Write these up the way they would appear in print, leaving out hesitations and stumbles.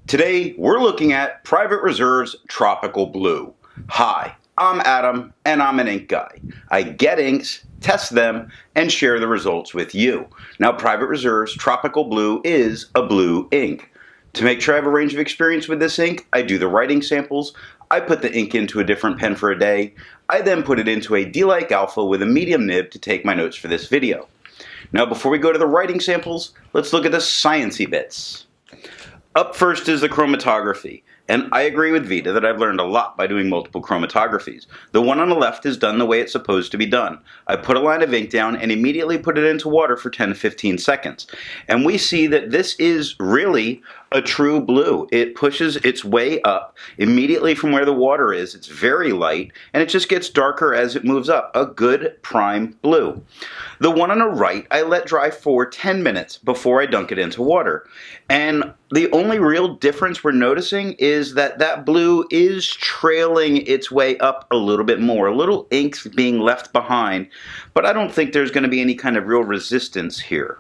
Today, we're looking at Private Reserve's Tropical Blue. Hi, I'm Adam, and I'm an ink guy. I get inks, test them, and share the results with you. Now, Private Reserve's Tropical Blue is a blue ink. To make sure I have a range of experience with this ink, I do the writing samples. I put the ink into a different pen for a day. I then put it into a D-like alpha with a medium nib to take my notes for this video. Now, before we go to the writing samples, let's look at the sciencey bits. Up first is the chromatography, and I agree with Vita that I've learned a lot by doing multiple chromatographies. The one on the left is done the way it's supposed to be done. I put a line of ink down and immediately put it into water for 10 to 15 seconds. And we see that this is really a true blue. It pushes its way up immediately from where the water is. It's very light, and it just gets darker as it moves up. A good prime blue. The one on the right, I let dry for 10 minutes before I dunk it into water. And the only real difference we're noticing is that that blue is trailing its way up a little bit more. A little ink's being left behind, but I don't think there's going to be any kind of real resistance here.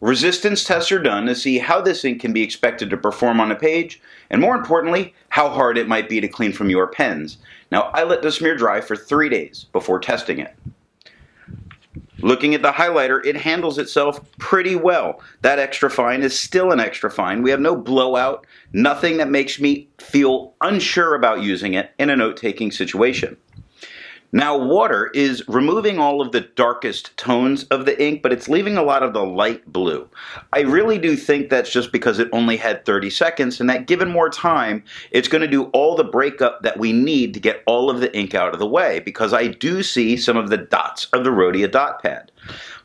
Resistance tests are done to see how this ink can be expected to perform on a page, and more importantly, how hard it might be to clean from your pens. Now, I let the smear dry for 3 days before testing it. Looking at the highlighter, it handles itself pretty well. That extra fine is still an extra fine. We have no blowout, nothing that makes me feel unsure about using it in a note-taking situation. Now, water is removing all of the darkest tones of the ink, but it's leaving a lot of the light blue. I really do think that's just because it only had 30 seconds, and that given more time, it's going to do all the breakup that we need to get all of the ink out of the way, because I do see some of the dots of the Rhodia dot pad.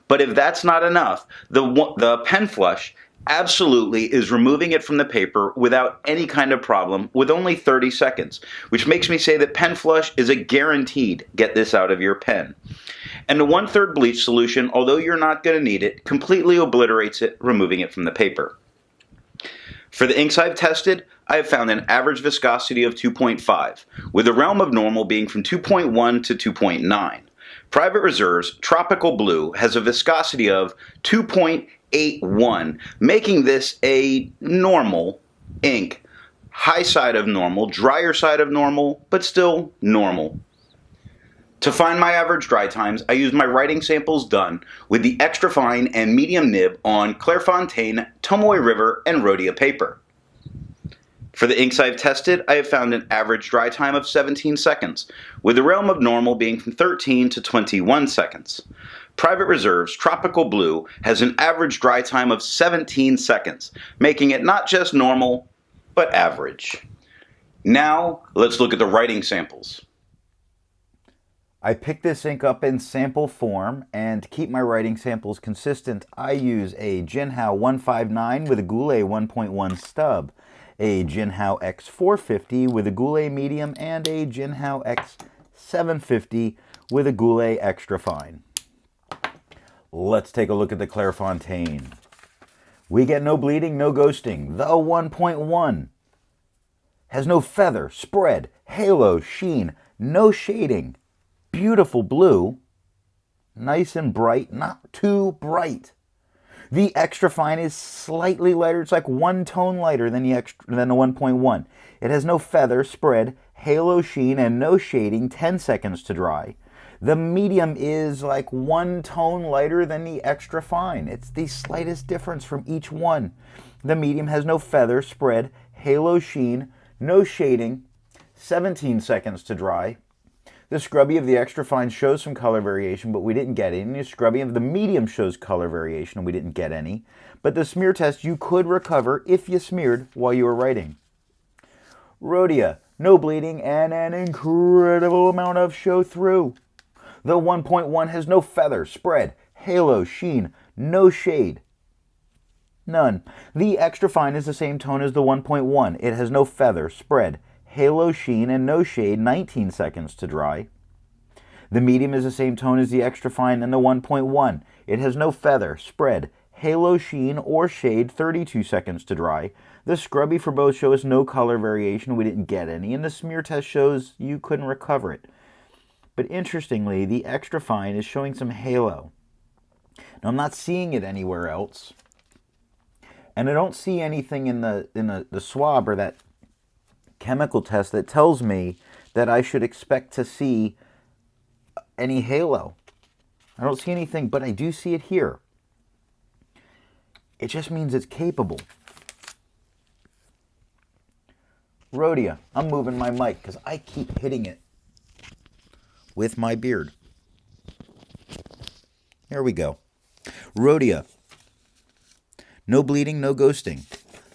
But if that's not enough, the pen flush absolutely is removing it from the paper without any kind of problem with only 30 seconds, which makes me say that pen flush is a guaranteed get this out of your pen. And the 1/3 bleach solution, although you're not going to need it, completely obliterates it, removing it from the paper. For the inks I've tested, I have found an average viscosity of 2.5, with the realm of normal being from 2.1 to 2.9. Private Reserve's Tropical Blue has a viscosity of 2.81, making this a normal ink. High side of normal, drier side of normal, but still normal. To find my average dry times, I use my writing samples done with the extra fine and medium nib on Clairefontaine, Tomoe River, and Rhodia paper. For the inks I've tested, I have found an average dry time of 17 seconds, with the realm of normal being from 13 to 21 seconds. Private Reserve's Tropical Blue has an average dry time of 17 seconds, making it not just normal, but average. Now, let's look at the writing samples. I picked this ink up in sample form, and to keep my writing samples consistent, I use a Jinhao 159 with a Goulet 1.1 stub, a Jinhao X450 with a Goulet medium, and a Jinhao X750 with a Goulet extra fine. Let's take a look at the Clairefontaine. We get no bleeding, no ghosting. The 1.1 has no feather, spread, halo, sheen, no shading. Beautiful blue, nice and bright, not too bright. The extra fine is slightly lighter. It's like one tone lighter than the 1.1. It has no feather, spread, halo, sheen, and no shading, 10 seconds to dry. The medium is like one tone lighter than the extra fine. It's the slightest difference from each one. The medium has no feather, spread, halo, sheen, no shading, 17 seconds to dry. The scrubby of the extra fine shows some color variation, but we didn't get any. The scrubby of the medium shows color variation, and we didn't get any. But the smear test you could recover if you smeared while you were writing. Rhodia, no bleeding, and an incredible amount of show through. The 1.1 has no feather, spread, halo, sheen, no shade. None. The extra fine is the same tone as the 1.1. It has no feather, spread, halo, sheen, and no shade, 19 seconds to dry. The medium is the same tone as the extra fine and the 1.1. It has no feather, spread, halo, sheen, or shade, 32 seconds to dry. The scrubby for both shows no color variation. We didn't get any, and the smear test shows you couldn't recover it. But interestingly, the extra fine is showing some halo. Now, I'm not seeing it anywhere else. And I don't see anything in the swab or that chemical test that tells me that I should expect to see any halo. I don't see anything, but I do see it here. It just means it's capable. Rhodia, I'm moving my mic because I keep hitting it with my beard. There we go. Rhodia. No bleeding, no ghosting.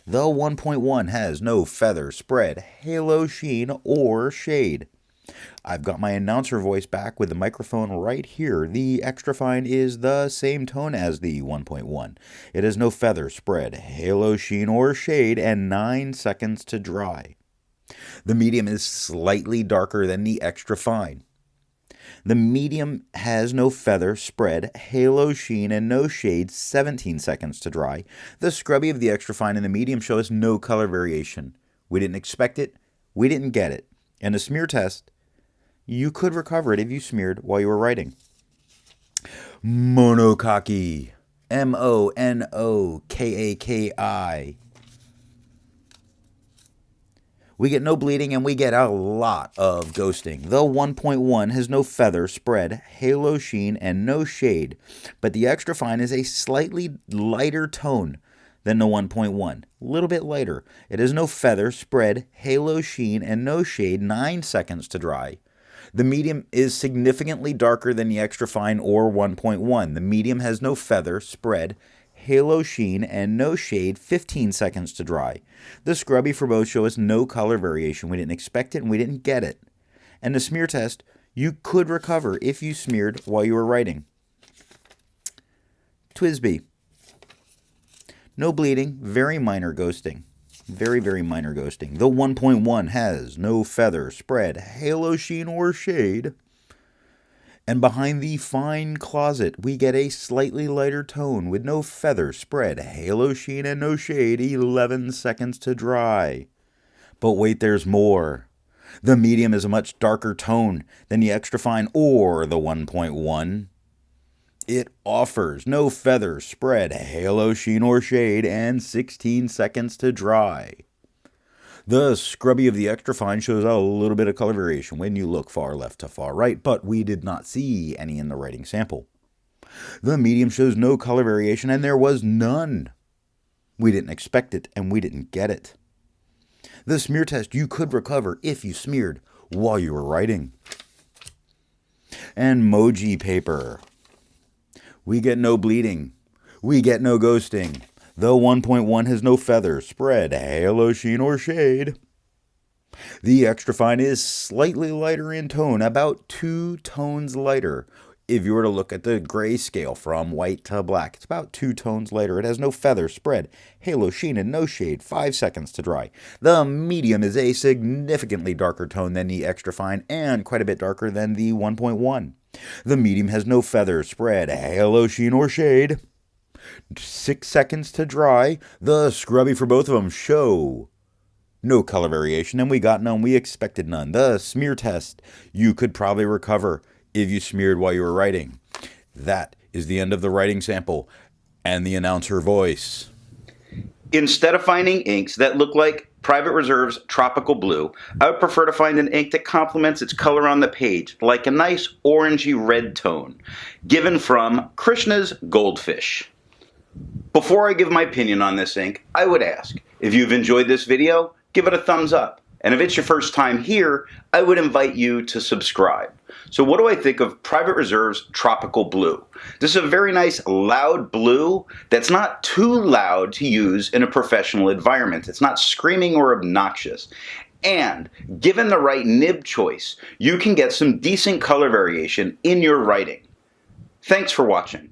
The 1.1 has no feather, spread, halo, sheen, or shade. I've got my announcer voice back with the microphone right here. The extra fine is the same tone as the 1.1. It has no feather, spread, halo, sheen, or shade, and 9 seconds to dry. The medium is slightly darker than the extra fine. The medium has no feather, spread, halo, sheen, and no shade, 17 seconds to dry. The scrubby of the extra fine and the medium show us no color variation. We didn't expect it, we didn't get it. And the smear test, you could recover it if you smeared while you were writing. Monokaki. Monokaki. We get no bleeding and we get a lot of ghosting. The 1.1 has no feather, spread, halo, sheen, and no shade, but the extra fine is a slightly lighter tone than the 1.1. A little bit lighter. It has no feather, spread, halo, sheen, and no shade, 9 seconds to dry. The medium is significantly darker than the extra fine or 1.1. The medium has no feather, spread, halo, sheen, and no shade, 15 seconds to dry. The scrubby for both show us no color variation. We didn't expect it and we didn't get it. And the smear test, you could recover if you smeared while you were writing. Twisby. No bleeding, very minor ghosting. Very, very minor ghosting. The 1.1 has no feather, spread, halo, sheen, or shade. And behind the fine closet, we get a slightly lighter tone with no feather, spread, halo, sheen, and no shade, 11 seconds to dry. But wait, there's more. The medium is a much darker tone than the extra fine or the 1.1. It offers no feather, spread, halo, sheen, or shade, and 16 seconds to dry. The scrubby of the extra fine shows a little bit of color variation when you look far left to far right, but we did not see any in the writing sample. The medium shows no color variation, and there was none. We didn't expect it, and we didn't get it. The smear test you could recover if you smeared while you were writing. And Moji paper. We get no bleeding. We get no ghosting. The 1.1 has no feather, spread, halo, sheen, or shade. The extra fine is slightly lighter in tone, about 2 tones lighter. If you were to look at the gray scale from white to black, it's about 2 tones lighter. It has no feather, spread, halo, sheen, and no shade, 5 seconds to dry. The medium is a significantly darker tone than the extra fine and quite a bit darker than the 1.1. The medium has no feather, spread, halo, sheen, or shade. 6 seconds to dry. The scrubby for both of them show no color variation, and we got none. We expected none. The smear test you could probably recover if you smeared while you were writing. That is the end of the writing sample and the announcer voice. Instead of finding inks that look like Private Reserve's Tropical Blue, I would prefer to find an ink that complements its color on the page, like a nice orangey red tone, given from Krishna's Goldfish. Before I give my opinion on this ink, I would ask, if you've enjoyed this video, give it a thumbs up. And if it's your first time here, I would invite you to subscribe. So what do I think of Private Reserve's Tropical Blue? This is a very nice loud blue that's not too loud to use in a professional environment. It's not screaming or obnoxious. And given the right nib choice, you can get some decent color variation in your writing. Thanks for watching.